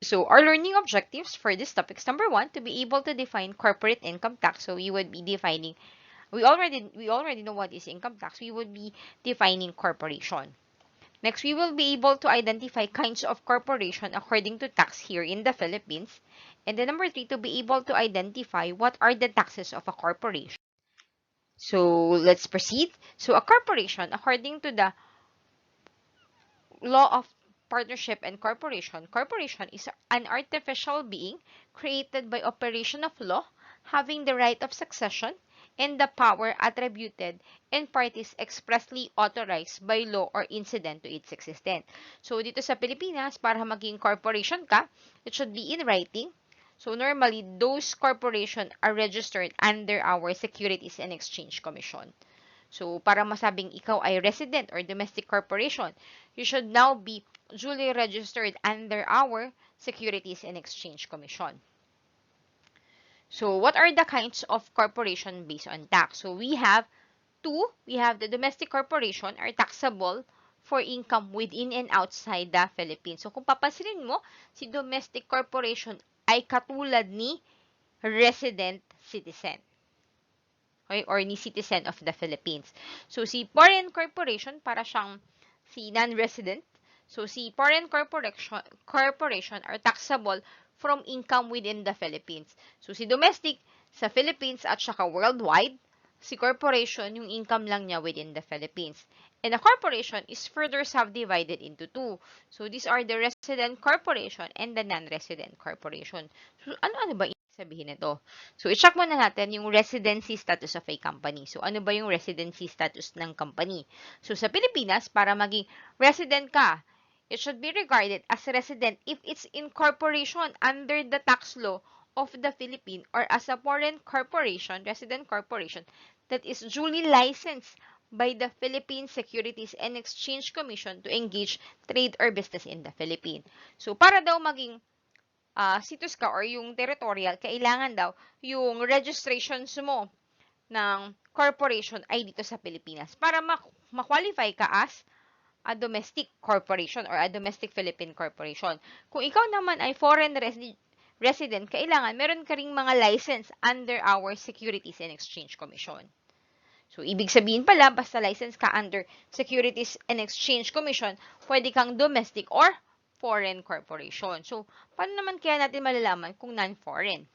So our learning objectives for this topics, number one, to be able to define corporate income tax. So we would be defining, we already know what is income tax. We would be defining corporation. Next, we will be able to identify kinds of corporation according to tax here in the Philippines. And then number three, to be able to identify what are the taxes of a corporation. So let's proceed. So a corporation, according to the law of partnership and corporation is an artificial being created by operation of law, having the right of succession and the power attributed and parties expressly authorized by law or incident to its existence. So dito sa Pilipinas, para maging corporation ka, it should be in writing. So normally, those corporation are registered under our Securities and Exchange Commission. So, para masabing ikaw ay resident or domestic corporation, you should now be duly registered under our Securities and Exchange Commission. So, what are the kinds of corporation based on tax? So, we have two. We have the domestic corporation are taxable for income within and outside the Philippines. So, kung papansinin mo, si domestic corporation ay katulad ni resident citizen. Okay, or ni citizen of the Philippines. So, si foreign corporation, para siyang si non-resident. So, si foreign corporation are taxable from income within the Philippines. So, si domestic sa Philippines at saka worldwide, si corporation, yung income lang niya within the Philippines. And a corporation is further subdivided into two. So, these are the resident corporation and the non-resident corporation. So, ano ba sabihin nito? So, i-check muna natin yung residency status of a company. So, ano ba yung residency status ng company? So, sa Pilipinas, para maging resident ka, it should be regarded as resident if it's incorporation under the tax law of the Philippines or as a foreign corporation, resident corporation, that is duly licensed by the Philippine Securities and Exchange Commission to engage trade or business in the Philippines. So, para daw maging situs ka or yung territorial, kailangan daw yung registrations mo ng corporation ay dito sa Pilipinas para ma-qualify ka as a domestic corporation or a domestic Philippine corporation. Kung ikaw naman ay foreign resident, kailangan meron ka ring mga license under our Securities and Exchange Commission. So, ibig sabihin pala, basta license ka under Securities and Exchange Commission, pwede kang domestic or foreign corporation. So, paano naman kaya natin malalaman kung non-foreign?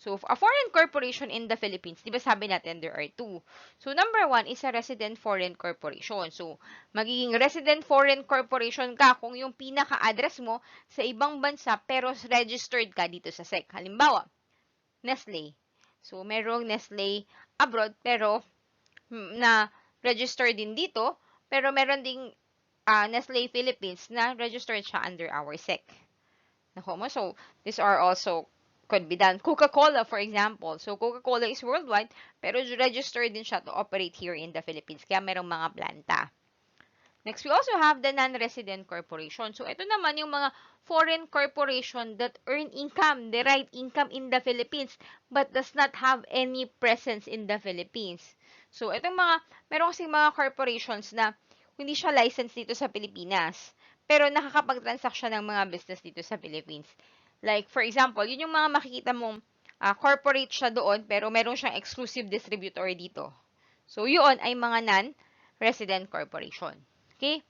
So, a foreign corporation in the Philippines, di ba sabi natin there are two. So, number one is a resident foreign corporation. So, magiging resident foreign corporation ka kung yung pinaka-address mo sa ibang bansa pero registered ka dito sa SEC. Halimbawa, Nestle. So, merong Nestle abroad pero na registered din dito, pero meron ding Nestle Philippines na registered siya under our SEC. So, these are also could be done. Coca-Cola, for example. So, Coca-Cola is worldwide, pero registered din siya to operate here in the Philippines. Kaya merong mga planta. Next, we also have the non-resident corporation. So, ito naman yung mga foreign corporation that earn income, derived income in the Philippines, but does not have any presence in the Philippines. So, itong meron kasing mga corporations na hindi siya licensed dito sa Pilipinas, pero nakakapag-transact siya ng mga business dito sa Philippines. Like, for example, yun yung mga makikita mong corporate siya doon, pero meron siyang exclusive distributor dito. So, yun ay mga non-resident corporation. Okay?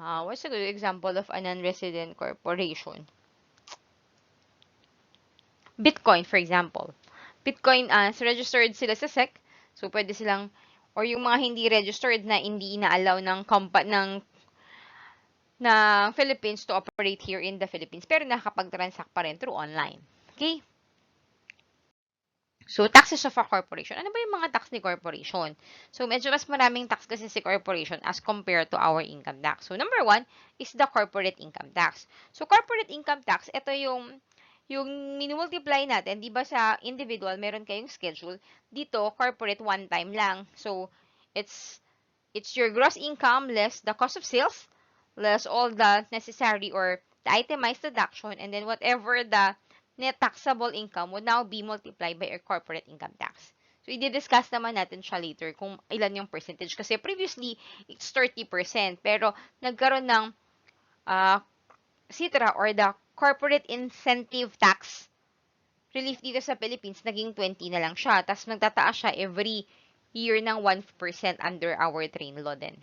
What's a good example of a non-resident corporation? Bitcoin, for example. Bitcoin, so registered sila sa SEC. So, pwede silang, or yung mga hindi registered na hindi ina-allow ng Philippines to operate here in the Philippines, pero nakakapag-transact pa rin through online. Okay? So, taxes of a corporation. Ano ba yung mga tax ni corporation? So, medyo mas maraming tax kasi si corporation as compared to our income tax. So, number one is the corporate income tax. So, corporate income tax, ito yung minimultiply natin, di ba sa individual, meron kayong schedule. Dito, corporate one time lang. So, it's your gross income less the cost of sales, less all the necessary or the itemized deduction, and then whatever the net taxable income would now be multiplied by our corporate income tax. So, i-discuss naman natin siya later kung ilan yung percentage. Kasi previously, it's 30%. Pero, nagkaroon ng CITRA or the corporate incentive tax relief dito sa Philippines, naging 20 na lang siya. Tapos nagtataas siya every year ng 1% under our train law din.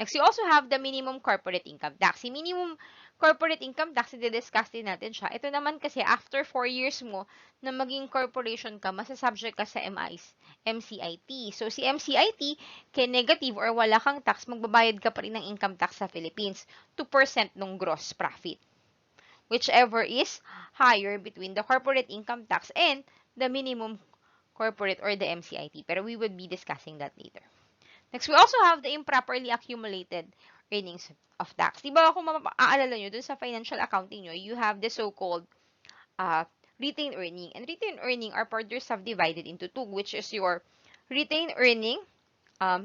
Next, you also have the minimum corporate income tax. Si minimum corporate income tax, i-discuss din natin siya. Ito naman kasi, after 4 years mo na maging corporation ka, masasubject ka sa MCIT. So, si MCIT, kay negative or wala kang tax, magbabayad ka pa rin ng income tax sa Philippines, 2% ng gross profit. Whichever is higher between the corporate income tax and the minimum corporate or the MCIT. Pero we would be discussing that later. Next, we also have the improperly accumulated earnings of tax. Diba kung maaalala nyo, dun sa financial accounting nyo, you have the so-called retained earning. And retained earning are further subdivided into two, which is your retained earning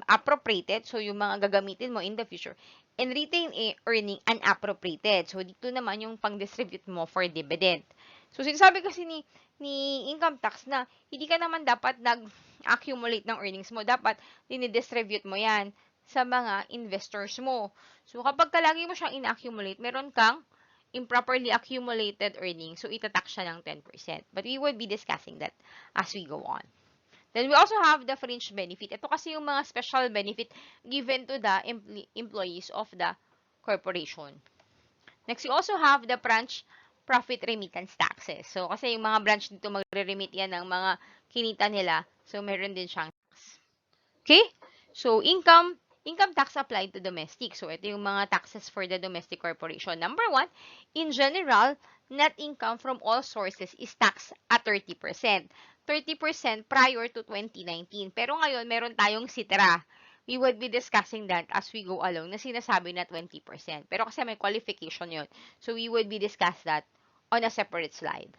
appropriated, so yung mga gagamitin mo in the future, and retained earning unappropriated. So, dito naman yung pang-distribute mo for dividend. So, sinasabi kasi ni income tax na hindi ka naman dapat accumulate ng earnings mo. Dapat, dinidistribute mo yan sa mga investors mo. So, kapag lagi mo siyang in-accumulate, meron kang improperly accumulated earnings. So, itatax siya ng 10%. But we will be discussing that as we go on. Then, we also have the fringe benefit. Ito kasi yung mga special benefit given to the employees of the corporation. Next, you also have the branch profit remittance taxes. So, kasi yung mga branch dito magre-remit yan ng mga kinita nila. So, meron din siyang tax. Okay? So, income tax applied to domestic. So, ito yung mga taxes for the domestic corporation. Number 1, in general, net income from all sources is taxed at 30%. 30% prior to 2019. Pero ngayon, meron tayong sitira. We would be discussing that as we go along na sinasabi na 20%. Pero kasi may qualification yun. So, we would be discuss that on a separate slide.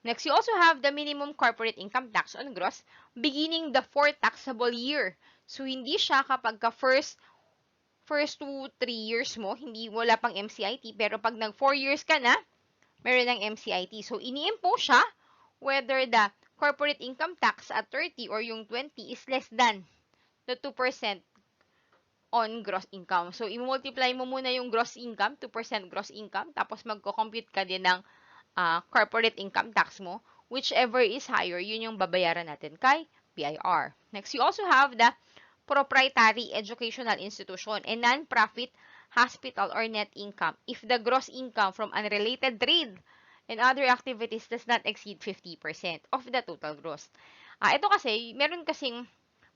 Next, you also have the minimum corporate income tax on gross beginning the 4th taxable year. So, hindi siya kapag first 2-3 years mo, wala pang MCIT, pero pag nag 4 years ka na, meron ng MCIT. So, ini-impose siya whether the corporate income tax at 30 or yung 20 is less than the 2% on gross income. So, i-multiply mo muna yung gross income, 2% gross income, tapos magko-compute ka din ng corporate income tax mo, whichever is higher, yun yung babayaran natin kay BIR. Next, you also have the proprietary educational institution and non-profit hospital or net income if the gross income from unrelated trade and other activities does not exceed 50% of the total gross. Ito kasi, meron kasing,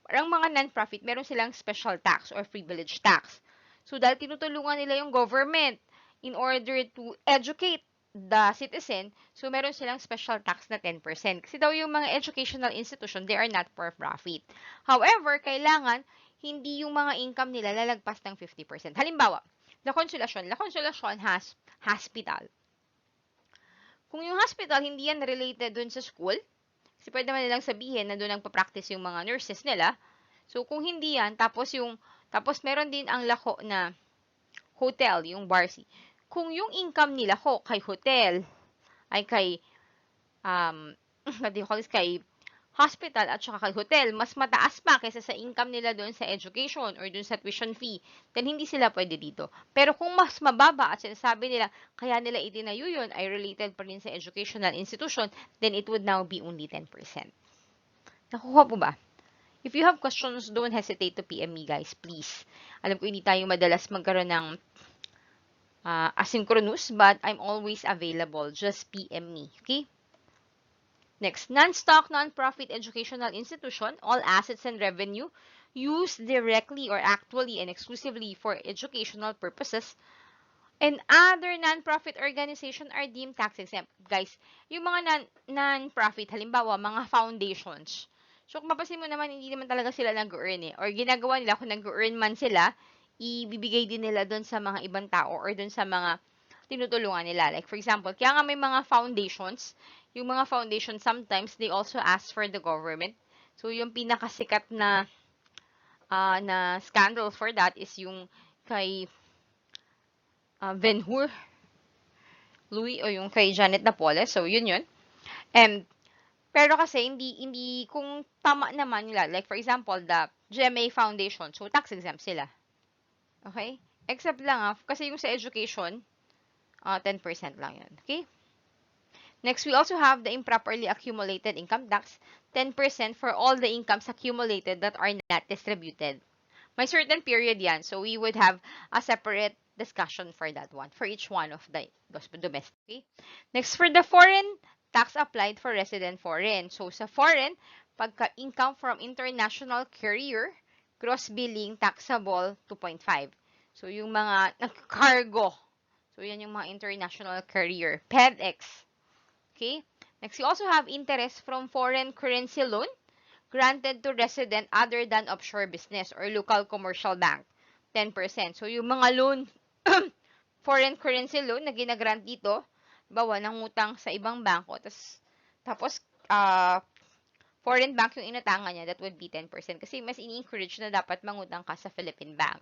parang mga non-profit, meron silang special tax or privilege tax. So, dahil tinutulungan nila yung government in order to educate the citizen, so meron silang special tax na 10%. Kasi daw yung mga educational institution, they are not for profit. However, kailangan hindi yung mga income nila lalagpas ng 50%. Halimbawa, La Consolacion has hospital. Kung yung hospital hindi yan related dun sa school, kasi pwede naman nilang sabihin na doon nagpa-practice yung mga nurses nila. So, kung hindi yan, tapos meron din ang lako na hotel, yung Barsi. Kung yung income nila kay hotel, ay kay, kay hospital at saka kay hotel, mas mataas pa kaysa sa income nila doon sa education or doon sa tuition fee, then hindi sila pwede dito. Pero kung mas mababa at sinasabi nila, kaya nila itinayo yun, ay related pa rin sa educational institution, then it would now be only 10%. Nakuha po ba? If you have questions, don't hesitate to PM me, guys, please. Alam ko hindi tayo madalas magkaroon ng asynchronous, but I'm always available. Just PM me, okay? Next, non-stock, non-profit educational institution, all assets and revenue used directly or actually and exclusively for educational purposes, and other non-profit organization are deemed tax exempt. Guys, yung mga non-profit, halimbawa, mga foundations. So, kung mapasin mo naman, hindi naman talaga sila nag-earn or ginagawa nila, kung nag-earn man sila, ibibigay din nila doon sa mga ibang tao or doon sa mga tinutulungan nila. Like, for example, kaya nga may mga foundations, yung mga foundations, sometimes, they also ask for the government. So, yung pinakasikat na scandal for that is yung kay Ben-Hur Louis o yung kay Janet Napoles. So, yun. Pero kasi, hindi, kung tama naman nila, like, for example, the GMA Foundation, so, tax exempt sila. Okay? Except lang kasi yung sa education, 10% lang yun. Okay? Next, we also have the improperly accumulated income tax, 10% for all the incomes accumulated that are not distributed. May certain period yan, so we would have a separate discussion for that one, for each one of those domestic. Okay? Next, for the foreign tax applied for resident foreign. So, sa foreign, pagka income from international carrier, gross billing taxable 2.5. So, yung mga nag-cargo. So, yan yung mga international carrier. PEDX. Okay? Next, you also have interest from foreign currency loan granted to resident other than offshore business or local commercial bank. 10%. So, yung mga loan, foreign currency loan na ginagrant dito, bawa ng utang sa ibang bangko, tapos foreign bank yung inutangan niya, that would be 10%. Kasi mas ini-encourage na dapat mangutang ka sa Philippine bank.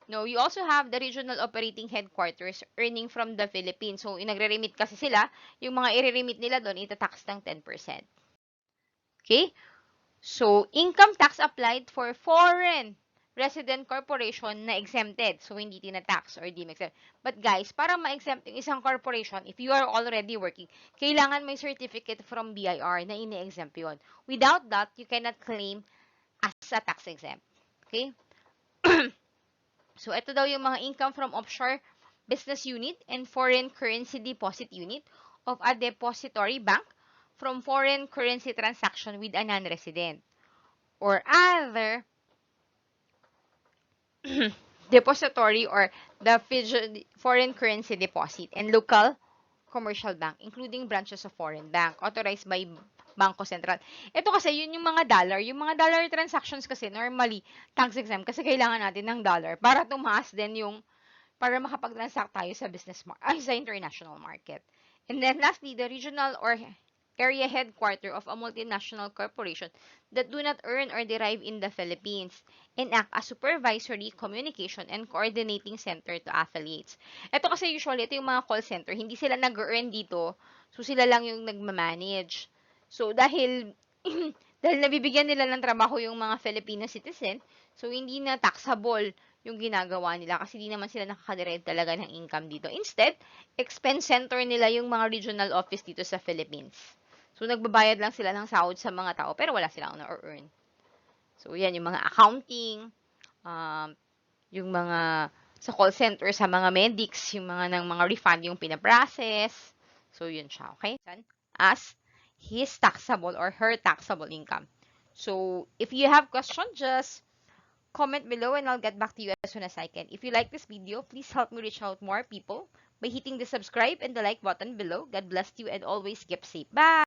No, you also have the regional operating headquarters earning from the Philippines. So, inagre-remit kasi sila, yung mga i-remit nila doon, itatax ng 10%. Okay? So, income tax applied for foreign resident corporation na exempted. So, hindi tinatax or deemed exempt. But guys, para ma-exempt yung isang corporation, if you are already working, kailangan may certificate from BIR na ini-exempt yun. Without that, you cannot claim as a tax exempt. Okay? So, ito daw yung mga income from offshore business unit and foreign currency deposit unit of a depository bank from foreign currency transaction with a non-resident or other depository or the foreign currency deposit and local commercial bank, including branches of foreign bank authorized by Bangko Sentral. Ito kasi, yun yung mga dollar. Yung mga dollar transactions kasi, normally, tax exempt kasi kailangan natin ng dollar para tumaas din yung, para makapag-transact tayo sa sa international market. And then, lastly, the regional or area headquarter of a multinational corporation that do not earn or derive in the Philippines and act as supervisory, communication, and coordinating center to affiliates. Ito kasi usually, ito yung mga call center, hindi sila nag-earn dito, so sila lang yung nagmamanage. So, dahil dahil nabibigyan nila ng trabaho yung mga Filipino citizen, so hindi na taxable yung ginagawa nila kasi di naman sila nakakaderive talaga ng income dito. Instead, expense center nila yung mga regional office dito sa Philippines. So, nagbabayad lang sila ng sahod sa mga tao, pero wala silang na-earn. So, yan, yung mga accounting, yung mga sa call center, sa mga medics, yung mga ng mga refund yung pinaprocess. So, yun siya, okay? As his taxable or her taxable income. So, if you have questions, just comment below and I'll get back to you as soon as I can. If you like this video, please help me reach out more people by hitting the subscribe and the like button below. God bless you and always keep safe. Bye!